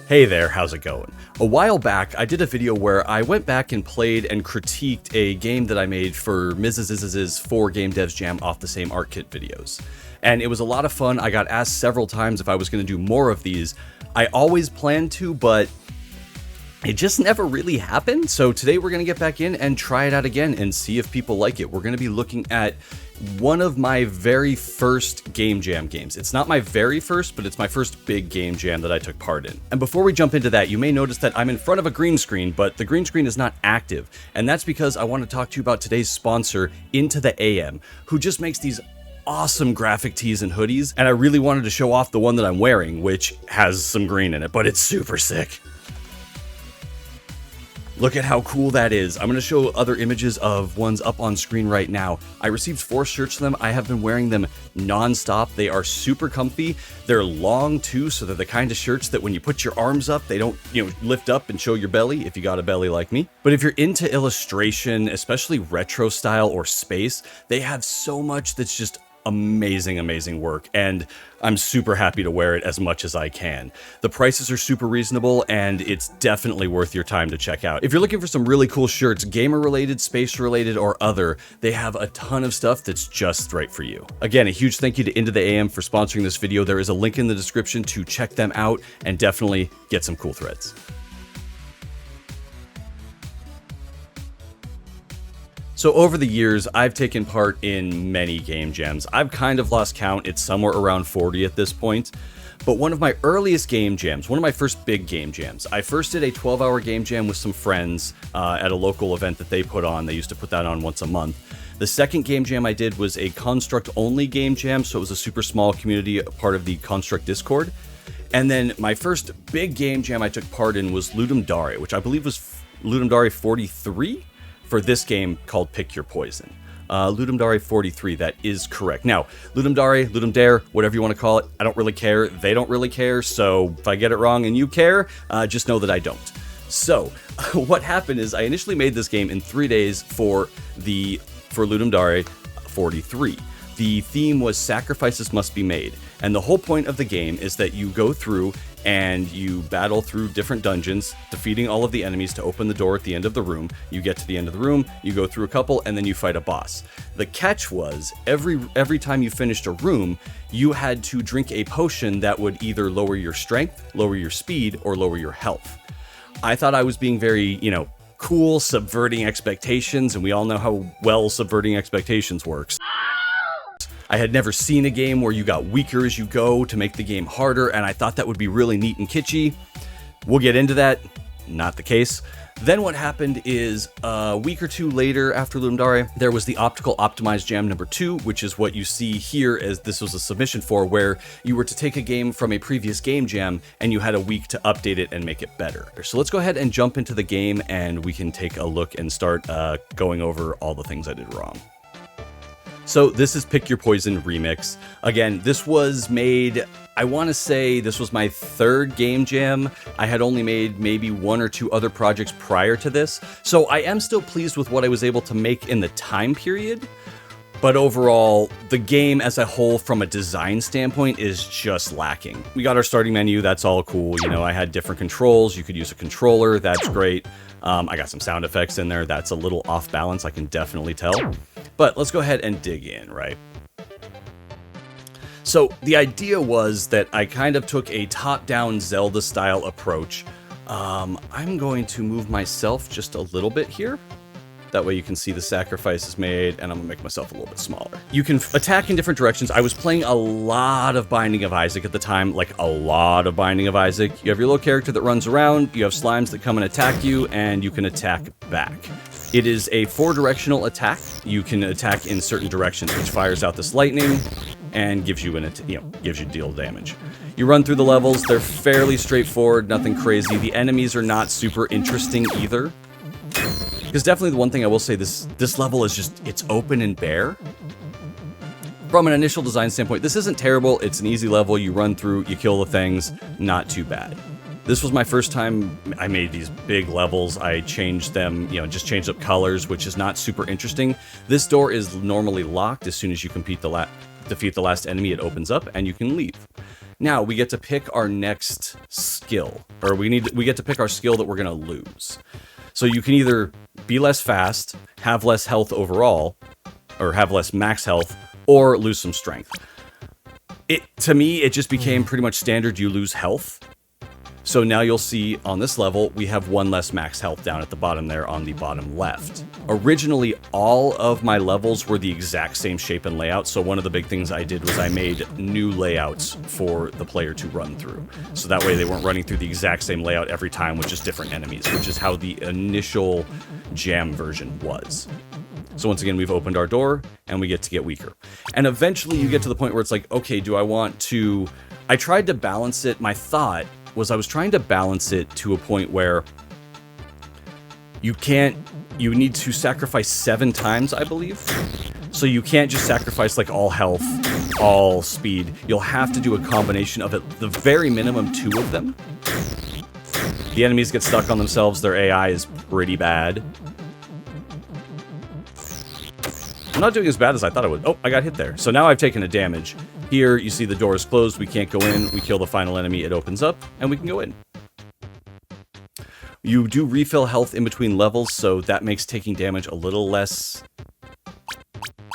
Hey there, how's it going? A while back, I did a video where I went back and played and critiqued a game that I made for Mrs.'s 4 Game Devs Jam off the same art kit videos. And it was a lot of fun. I got asked several times if I was going to do more of these. I always planned to, but it just never really happened. So today we're going to get back in and try it out again and see if people like it. We're going to be looking at one of my very first Game Jam games. It's not my very first, but it's my first big Game Jam that I took part in. And before we jump into that, you may notice that I'm in front of a green screen, but the green screen is not active. And that's because I want to talk to you about today's sponsor, Into the AM, who just makes these awesome graphic tees and hoodies. And I really wanted to show off the one that I'm wearing, which has some green in it, but it's super sick. Look at how cool that is. I'm going to show other images of ones up on screen right now. I received 4 shirts of them. I have been wearing them non-stop. They are super comfy. They're long too, so they're the kind of shirts that when you put your arms up, they don't, lift up and show your belly if you got a belly like me. But if you're into illustration, especially retro style or space, they have so much that's just amazing work, and I'm super happy to wear it as much as I can. The prices are super reasonable, and it's definitely worth your time to check out. If you're looking for some really cool shirts, gamer related, space related, or other, they have a ton of stuff that's just right for you. Again, a huge thank you to Into the AM for sponsoring this video. There is a link in the description to check them out and definitely get some cool threads. So over the years, I've taken part in many game jams. I've kind of lost count. It's somewhere around 40 at this point. But one of my earliest game jams, one of my first big game jams, I first did a 12-hour game jam with some friends at a local event that they put on. They used to put that on once a month. The second game jam I did was a Construct-only game jam, so it was a super small community, part of the Construct Discord. And then my first big game jam I took part in was Ludum Dare, which I believe was Ludum Dare 43? For this game called Pick Your Poison. Ludum Dare 43, that is correct. Now, Ludum Dare, Ludum Dare, whatever you want to call it, I don't really care. They don't really care, so if I get it wrong and you care, just know that I don't. So, what happened is I initially made this game in 3 days for Ludum Dare 43. The theme was Sacrifices Must Be Made, and the whole point of the game is that you go through and you battle through different dungeons, defeating all of the enemies to open the door at the end of the room. You get to the end of the room, you go through a couple, and then you fight a boss. The catch was, every time you finished a room, you had to drink a potion that would either lower your strength, lower your speed, or lower your health. I thought I was being very, cool, subverting expectations, and we all know how well subverting expectations works. I had never seen a game where you got weaker as you go to make the game harder, and I thought that would be really neat and kitschy. We'll get into that. Not the case. Then what happened is a week or two later after Ludum Dare, there was the Optical Optimized Jam number 2, which is what you see here as this was a submission for, where you were to take a game from a previous game jam and you had a week to update it and make it better. So let's go ahead and jump into the game and we can take a look and start going over all the things I did wrong. So this is Pick Your Poison Remix. Again, this was made, I want to say this was my 3rd game jam. I had only made maybe 1 or 2 other projects prior to this. So I am still pleased with what I was able to make in the time period. But overall, the game as a whole from a design standpoint is just lacking. We got our starting menu, that's all cool. I had different controls, you could use a controller, that's great. I got some sound effects in there, that's a little off balance, I can definitely tell. But let's go ahead and dig in, right? So the idea was that I kind of took a top-down Zelda-style approach. I'm going to move myself just a little bit here. That way you can see the sacrifices made, and I'm gonna make myself a little bit smaller. You can attack in different directions. I was playing a lot of Binding of Isaac at the time, like a lot of Binding of Isaac. You have your little character that runs around, you have slimes that come and attack you, and you can attack back. It is a 4-directional attack. You can attack in certain directions, which fires out this lightning and gives you deal damage. You run through the levels, they're fairly straightforward, nothing crazy. The enemies are not super interesting either. Because definitely the one thing I will say, this level is just, it's open and bare. From an initial design standpoint, this isn't terrible. It's an easy level. You run through, you kill the things, not too bad. This was my first time I made these big levels. I changed them, just changed up colors, which is not super interesting. This door is normally locked. As soon as you defeat the last enemy, it opens up and you can leave. Now we get to pick our next skill, or we get to pick our skill that we're going to lose. So you can either be less fast, have less health overall, or have less max health, or lose some strength. To me, it just became pretty much standard you lose health. So now you'll see on this level, we have one less max health down at the bottom there on the bottom left. Originally, all of my levels were the exact same shape and layout, so one of the big things I did was I made new layouts for the player to run through. So that way they weren't running through the exact same layout every time with just different enemies, which is how the initial Jam version was. So once again, we've opened our door, and we get weaker. And eventually you get to the point where it's like, okay, do I want to... I tried to balance it. My thought was I was trying to balance it to a point where you need to sacrifice 7 times, I believe. So you can't just sacrifice like all health, all speed. You'll have to do a combination of at the very minimum 2 of them. The enemies get stuck on themselves. Their AI is pretty bad. I'm not doing as bad as I thought I would. Oh, I got hit there. So now I've taken a damage. Here, you see the door is closed. We can't go in. We kill the final enemy. It opens up, and we can go in. You do refill health in between levels, so that makes taking damage a little less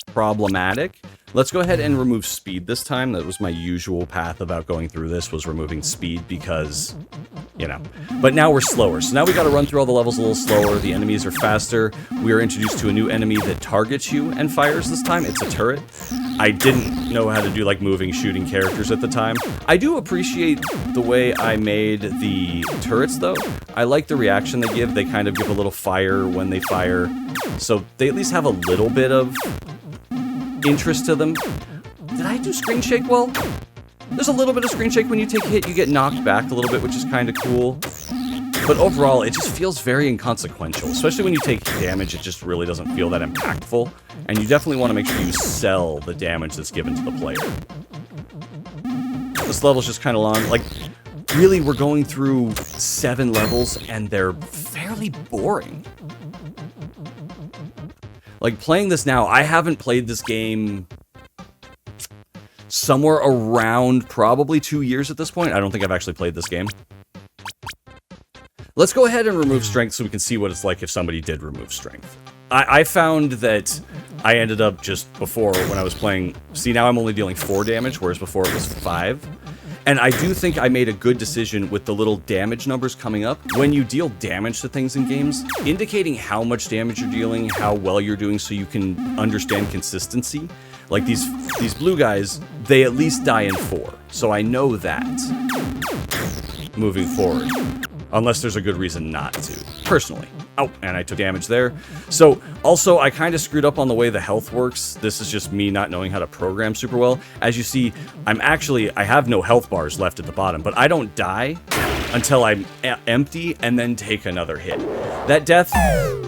problematic. Let's go ahead and remove speed this time. That was my usual path about going through this, was removing speed because, you know. But now we're slower. So now we got to run through all the levels a little slower. The enemies are faster. We are introduced to a new enemy that targets you and fires this time. It's a turret. I didn't know how to do like moving, shooting characters at the time. I do appreciate the way I made the turrets though. I like the reaction they give. They kind of give a little fire when they fire. So they at least have a little bit of interest to them. Did I do screen shake well? There's a little bit of screen shake when you take a hit. You get knocked back a little bit, which is kind of cool. But overall, it just feels very inconsequential. Especially when you take damage, it just really doesn't feel that impactful. And you definitely want to make sure you sell the damage that's given to the player. This level's just kind of long. Like, really, we're going through 7 levels, and they're fairly boring. Like, playing this now, I haven't played this game somewhere around probably 2 years at this point. I don't think I've actually played this game. Let's go ahead and remove strength so we can see what it's like if somebody did remove strength. I found that I ended up just before when I was playing... See, now I'm only dealing 4 damage, whereas before it was 5. And I do think I made a good decision with the little damage numbers coming up. When you deal damage to things in games, indicating how much damage you're dealing, how well you're doing so you can understand consistency. Like these blue guys, they at least die in 4. So I know that moving forward. Unless there's a good reason not to, personally. Oh, and I took damage there. So, also, I kind of screwed up on the way the health works. This is just me not knowing how to program super well. As you see, I have no health bars left at the bottom, but I don't die until I'm empty and then take another hit. That death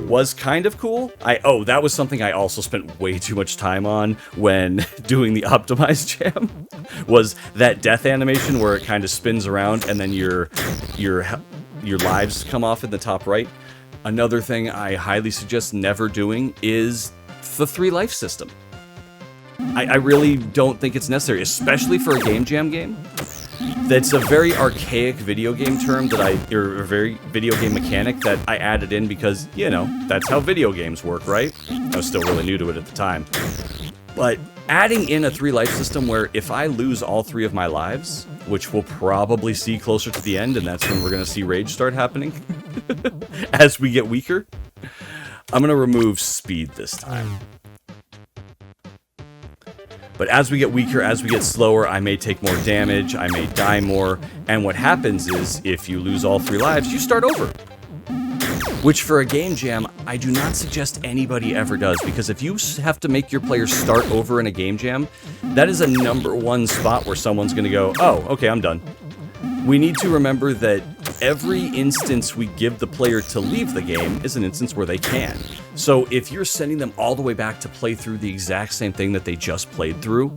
was kind of cool. That was something I also spent way too much time on when doing the optimized jam, was that death animation where it kind of spins around and then your lives come off in the top right. Another thing I highly suggest never doing is the 3 life system. I really don't think it's necessary, especially for a game jam game. That's a very archaic video game term or a very video game mechanic that I added in because, you know, that's how video games work, right? I was still really new to it at the time. But adding in a 3 life system where if I lose all 3 of my lives, which we'll probably see closer to the end, and that's when we're going to see rage start happening as we get weaker, I'm going to remove speed this time. But as we get weaker, as we get slower, I may take more damage, I may die more, and what happens is, if you lose all 3 lives, you start over. Which for a game jam, I do not suggest anybody ever does, because if you have to make your players start over in a game jam, that is a #1 spot where someone's going to go, oh, okay, I'm done. We need to remember that every instance we give the player to leave the game is an instance where they can. So if you're sending them all the way back to play through the exact same thing that they just played through,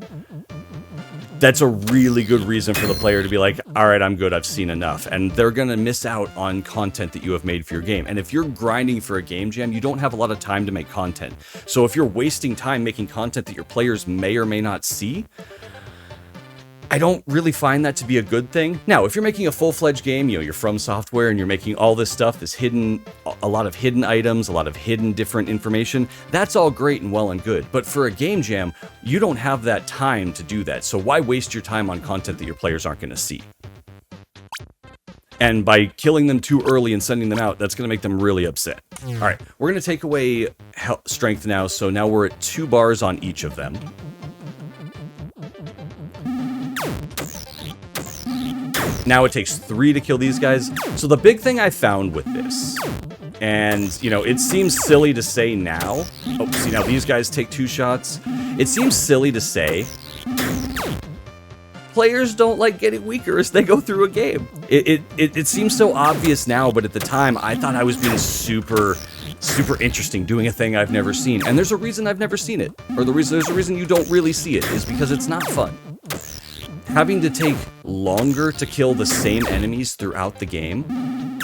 that's a really good reason for the player to be like, all right, I'm good, I've seen enough. And they're going to miss out on content that you have made for your game. And if you're grinding for a game jam, you don't have a lot of time to make content. So if you're wasting time making content that your players may or may not see, I don't really find that to be a good thing. Now, if you're making a full-fledged game, you're From Software and you're making all this stuff, a lot of hidden items, a lot of hidden different information, that's all great and well and good. But for a game jam, you don't have that time to do that. So why waste your time on content that your players aren't going to see? And by killing them too early and sending them out, that's going to make them really upset. All right, we're going to take away strength now, so now we're at 2 bars on each of them. Now it takes 3 to kill these guys. So the big thing I found with this, and, it seems silly to say now. Oh, see, now these guys take 2 shots. It seems silly to say. Players don't like getting weaker as they go through a game. It seems so obvious now, but at the time, I thought I was being super interesting, doing a thing I've never seen. And there's a reason I've never seen it. Or there's a reason you don't really see it, is because it's not fun. Having to take longer to kill the same enemies throughout the game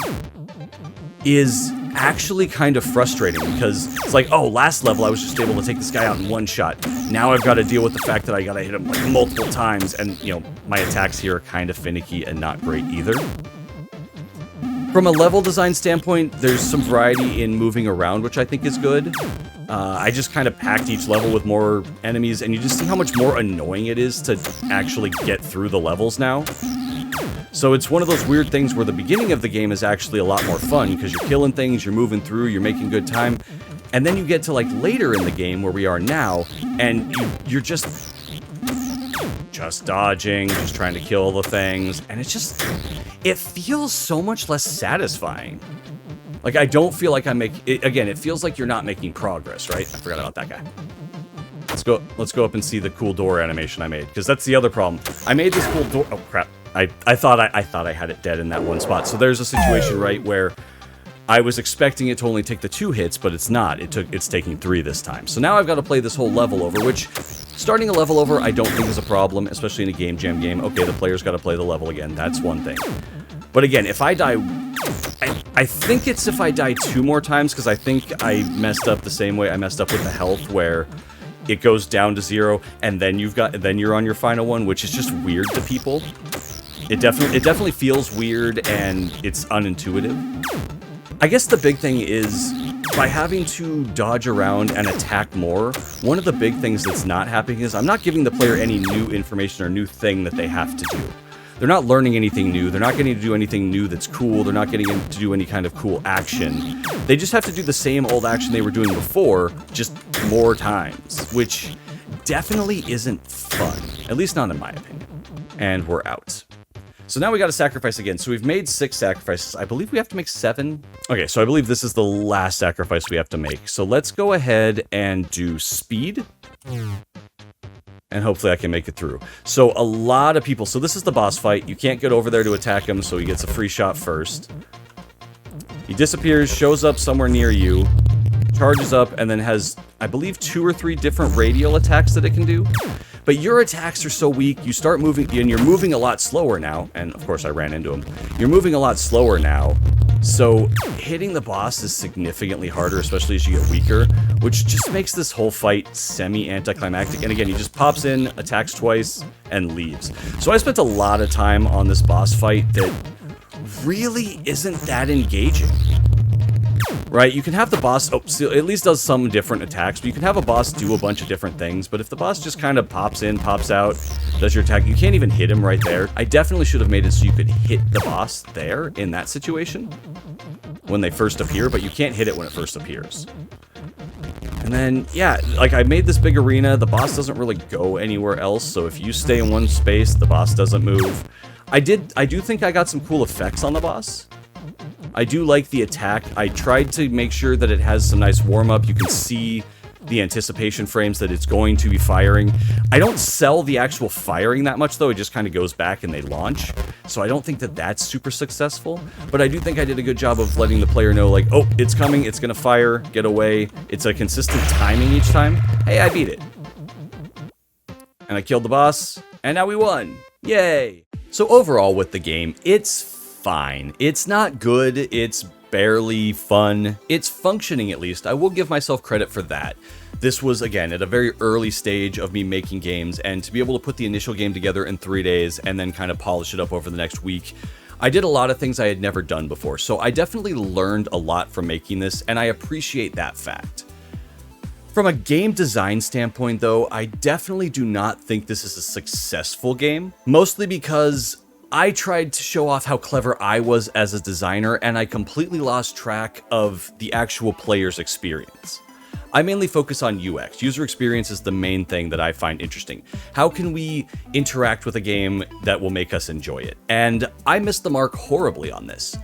is actually kind of frustrating, because it's like, oh, last level I was just able to take this guy out in 1 shot. Now I've got to deal with the fact that I got to hit him like multiple times, and my attacks here are kind of finicky and not great either. From a level design standpoint, there's some variety in moving around, which I think is good. I just kind of packed each level with more enemies, and you just see how much more annoying it is to actually get through the levels now. So it's one of those weird things where the beginning of the game is actually a lot more fun, because you're killing things, you're moving through, you're making good time, and then you get to like later in the game where we are now, and you're just dodging, just trying to kill the things, and it feels so much less satisfying. Like, I don't feel like I'm again, it feels like you're not making progress, right? I forgot about that guy. Let's go up and see the cool door animation I made, because that's the other problem. I made this cool door, oh crap. I thought I had it dead in that one spot. So there's a situation, right, where I was expecting it to only take the 2 hits, but it's not. It's taking 3 this time. So now I've got to play this whole level over, which, starting a level over I don't think is a problem, especially in a game jam game. Okay, the player's got to play the level again. That's one thing. But again, if I die, I think it's if I die 2 more times, because I think I messed up the same way I messed up with the health, where it goes down to 0, and then you're on your final one, which is just weird to people. It definitely feels weird, and it's unintuitive. I guess the big thing is, by having to dodge around and attack more, one of the big things that's not happening is I'm not giving the player any new information or new thing that they have to do. They're not learning anything new, they're not getting to do anything new that's cool, they're not getting to do any kind of cool action. They just have to do the same old action they were doing before, just more times, which definitely isn't fun, at least not in my opinion. And we're out. So now we got to sacrifice again. So we've made 6 sacrifices. I believe we have to make 7. Okay, so I believe this is the last sacrifice we have to make. So let's go ahead and do speed. And hopefully I can make it through. So a lot of people... So this is the boss fight. You can't get over there to attack him, so he gets a free shot first. He disappears, shows up somewhere near you, charges up, and then has, I believe, 2 or 3 different radial attacks that it can do. But your attacks are so weak, you start moving, and you're moving a lot slower now. And, of course, I ran into him. You're moving a lot slower now. So hitting the boss is significantly harder, especially as you get weaker, which just makes this whole fight semi-anticlimactic. And again, he just pops in, attacks twice, and leaves. So I spent a lot of time on this boss fight that really isn't that engaging. Right, you can have the boss, so at least does some different attacks, but you can have a boss do a bunch of different things, but if the boss just kind of pops in, pops out, does your attack, you can't even hit him right there. I definitely should have made it so you could hit the boss there, in that situation, when they first appear, but you can't hit it when it first appears. And then, yeah, like I made this big arena, the boss doesn't really go anywhere else, so if you stay in one space, the boss doesn't move. I do think I got some cool effects on the boss. I do like the attack. I tried to make sure that it has some nice warm-up. You can see the anticipation frames that it's going to be firing. I don't sell the actual firing that much, though. It just kind of goes back and they launch. So I don't think that that's super successful. But I do think I did a good job of letting the player know, like, oh, it's coming, it's going to fire, get away. It's a consistent timing each time. Hey, I beat it. And I killed the boss, and now we won. Yay! So overall with the game, it's fine. It's not good, it's barely fun. It's functioning, at least. I will give myself credit for that. This was, again, at a very early stage of me making games, and to be able to put the initial game together in 3 days and then kind of polish it up over the next week, I did a lot of things I had never done before, so I definitely learned a lot from making this, and I appreciate that fact. From a game design standpoint, though, I definitely do not think this is a successful game, mostly because I tried to show off how clever I was as a designer, and I completely lost track of the actual player's experience. I mainly focus on UX. User experience is the main thing that I find interesting. How can we interact with a game that will make us enjoy it? And I missed the mark horribly on this.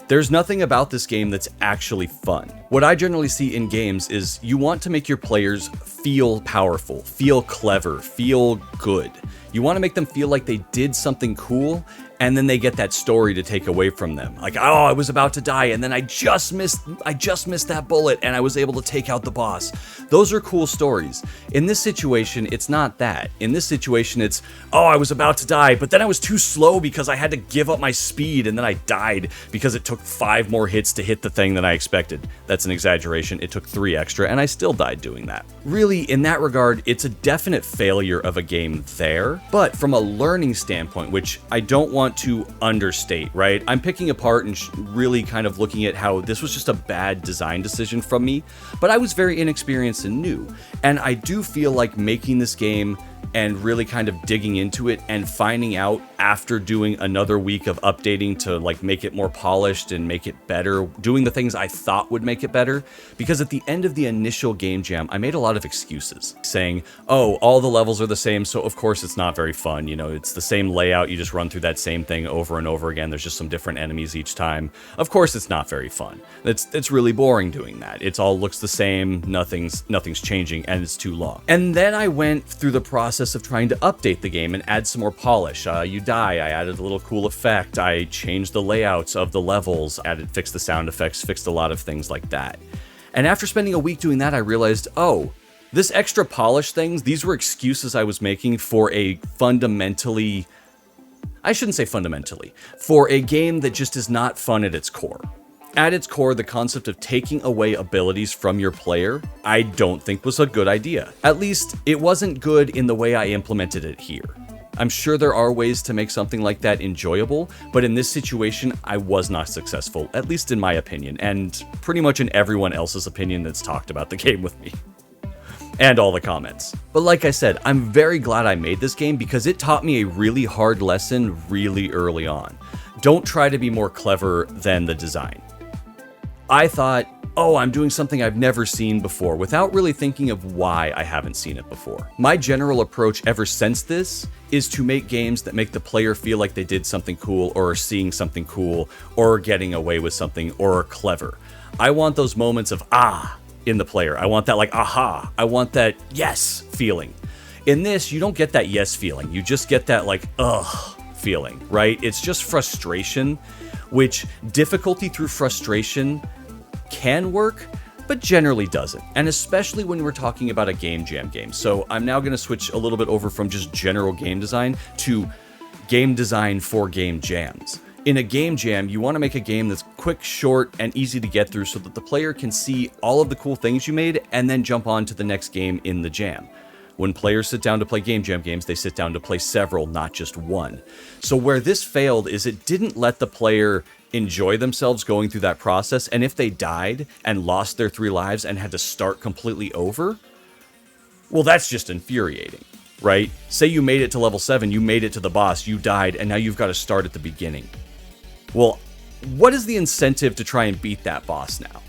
There's nothing about this game that's actually fun. What I generally see in games is you want to make your players feel powerful, feel clever, feel good. You want to make them feel like they did something cool, and then they get that story to take away from them. Like, oh, I was about to die, and then I just missed that bullet, and I was able to take out the boss. Those are cool stories. In this situation, it's not that. In this situation, it's, oh, I was about to die, but then I was too slow because I had to give up my speed, and then I died because it took 5 more hits to hit the thing than I expected. That's an exaggeration. It took 3 extra, and I still died doing that. Really, in that regard, it's a definite failure of a game there, but from a learning standpoint, which I don't want to understate, right? I'm picking apart and really kind of looking at how this was just a bad design decision from me, but I was very inexperienced and new, and I do feel like making this game and really kind of digging into it and finding out after doing another week of updating to like make it more polished and make it better, doing the things I thought would make it better, because at the end of the initial game jam, I made a lot of excuses saying, oh, all the levels are the same, so of course it's not very fun. You know, it's the same layout. You just run through that same thing over and over again. There's just some different enemies each time. Of course it's not very fun. It's really boring doing that. It all looks the same. Nothing's changing, and it's too long. And then I went through the process of trying to update the game and add some more polish. You die, I added a little cool effect, I changed the layouts of the levels, fixed the sound effects, fixed a lot of things like that. And after spending a week doing that, I realized, oh, this extra polish things, these were excuses I was making for a fundamentally, I shouldn't say fundamentally, for a game that just is not fun at its core. At its core, the concept of taking away abilities from your player, I don't think was a good idea. At least, it wasn't good in the way I implemented it here. I'm sure there are ways to make something like that enjoyable, but in this situation, I was not successful, at least in my opinion, and pretty much in everyone else's opinion that's talked about the game with me. And all the comments. But like I said, I'm very glad I made this game because it taught me a really hard lesson really early on. Don't try to be more clever than the design. I thought, oh, I'm doing something I've never seen before, without really thinking of why I haven't seen it before. My general approach ever since this is to make games that make the player feel like they did something cool, or are seeing something cool, or are getting away with something, or are clever. I want those moments of ah in the player. I want that like aha. I want that yes feeling. In this, you don't get that yes feeling. You just get that like ugh feeling, right? It's just frustration, which difficulty through frustration can work, but generally doesn't. And especially when we're talking about a game jam game. So I'm now going to switch a little bit over from just general game design to game design for game jams. In a game jam, you want to make a game that's quick, short, and easy to get through so that the player can see all of the cool things you made and then jump on to the next game in the jam. When players sit down to play game jam games, they sit down to play several, not just one. So where this failed is it didn't let the player enjoy themselves going through that process, and if they died and lost their 3 lives and had to start completely over, well, that's just infuriating, right? Say you made it to level 7, you made it to the boss, you died, and now you've got to start at the beginning. Well, what is the incentive to try and beat that boss now?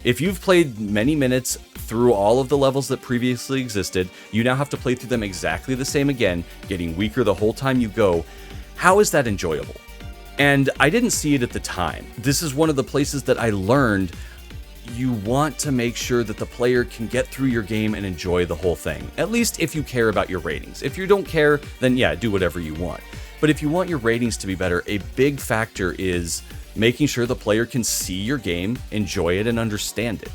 If you've played many minutes through all of the levels that previously existed, you now have to play through them exactly the same again, getting weaker the whole time you go. How is that enjoyable? And I didn't see it at the time. This is one of the places that I learned you want to make sure that the player can get through your game and enjoy the whole thing. At least if you care about your ratings. If you don't care, then yeah, do whatever you want. But if you want your ratings to be better, a big factor is making sure the player can see your game, enjoy it, and understand it.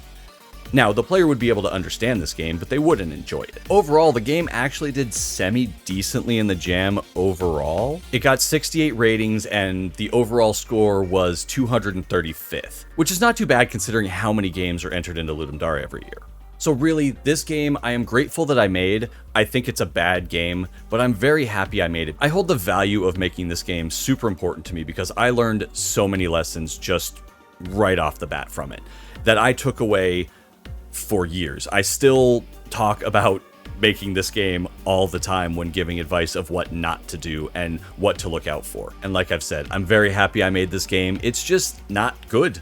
Now, the player would be able to understand this game, but they wouldn't enjoy it. Overall, the game actually did semi-decently in the jam overall. It got 68 ratings, and the overall score was 235th, which is not too bad considering how many games are entered into Ludum Dare every year. So really, this game, I am grateful that I made. I think it's a bad game, but I'm very happy I made it. I hold the value of making this game super important to me because I learned so many lessons just right off the bat from it that I took away for years. I still talk about making this game all the time when giving advice of what not to do and what to look out for. And like I've said, I'm very happy I made this game. It's just not good.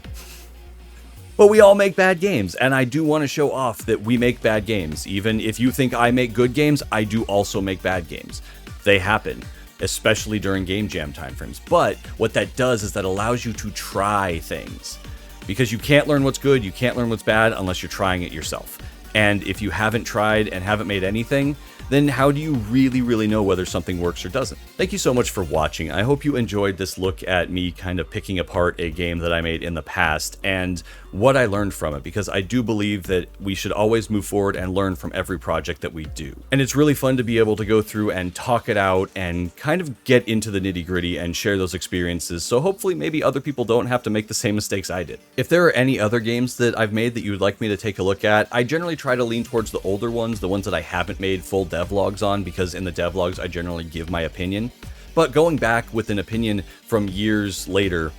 But we all make bad games, and I do want to show off that we make bad games. Even if you think I make good games, I do also make bad games. They happen, especially during Game Jam timeframes. But what that does is that allows you to try things. Because you can't learn what's good, you can't learn what's bad unless you're trying it yourself. And if you haven't tried and haven't made anything, then how do you really know whether something works or doesn't? Thank you so much for watching. I hope you enjoyed this look at me kind of picking apart a game that I made in the past and what I learned from it, because I do believe that we should always move forward and learn from every project that we do. And it's really fun to be able to go through and talk it out and kind of get into the nitty-gritty and share those experiences, so hopefully maybe other people don't have to make the same mistakes I did. If there are any other games that I've made that you would like me to take a look at, I generally try to lean towards the older ones, the ones that I haven't made full devlogs on, because in the devlogs I generally give my opinion. But going back with an opinion from years later,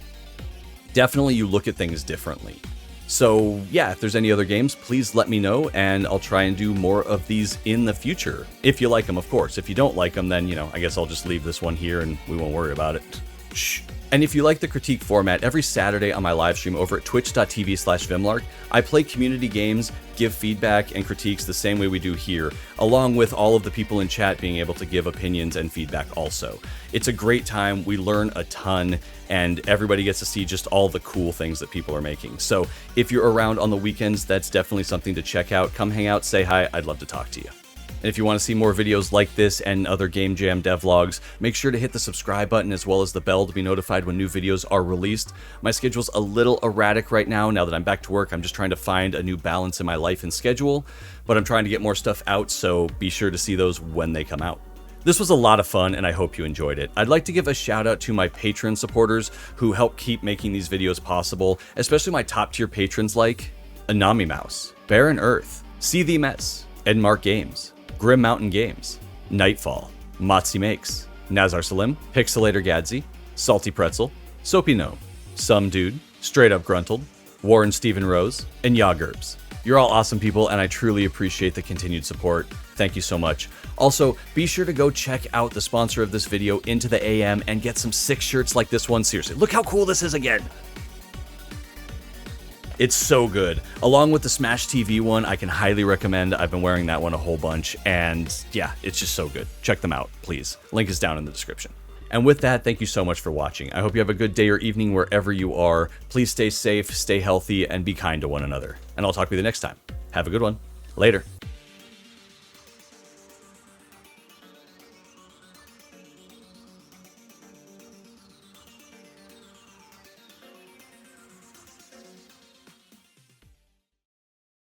definitely you look at things differently. So yeah, if there's any other games, please let me know, and I'll try and do more of these in the future. If you like them, of course. If you don't like them, then, I guess I'll just leave this one here and we won't worry about it. Shh. And if you like the critique format, every Saturday on my live stream over at twitch.tv/Vimlark, I play community games, give feedback and critiques the same way we do here, along with all of the people in chat being able to give opinions and feedback also. It's a great time, we learn a ton, and everybody gets to see just all the cool things that people are making. So if you're around on the weekends, that's definitely something to check out. Come hang out, say hi, I'd love to talk to you. And if you want to see more videos like this and other Game Jam devlogs, make sure to hit the subscribe button as well as the bell to be notified when new videos are released. My schedule's a little erratic right now that I'm back to work. I'm just trying to find a new balance in my life and schedule, but I'm trying to get more stuff out, so be sure to see those when they come out. This was a lot of fun, and I hope you enjoyed it. I'd like to give a shout out to my Patreon supporters who help keep making these videos possible, especially my top tier patrons like Anami Mouse, Baron Earth, See Thee Mess, Edmark Games, Grim Mountain Games, Nightfall, Motzi Makes, Nazar Salim, Pixelator Gadsy, Salty Pretzel, Soapy Gnome, Some Dude, Straight Up Gruntled, Warren Stephen Rose, and Yagerbs. You're all awesome people, and I truly appreciate the continued support. Thank you so much. Also, be sure to go check out the sponsor of this video, Into the AM, and get some sick shirts like this one. Seriously, look how cool this is again. It's so good. Along with the Smash TV one, I can highly recommend. I've been wearing that one a whole bunch, and yeah, it's just so good. Check them out, please. Link is down in the description. And with that, thank you so much for watching. I hope you have a good day or evening wherever you are. Please stay safe, stay healthy, and be kind to one another. And I'll talk to you the next time. Have a good one. Later.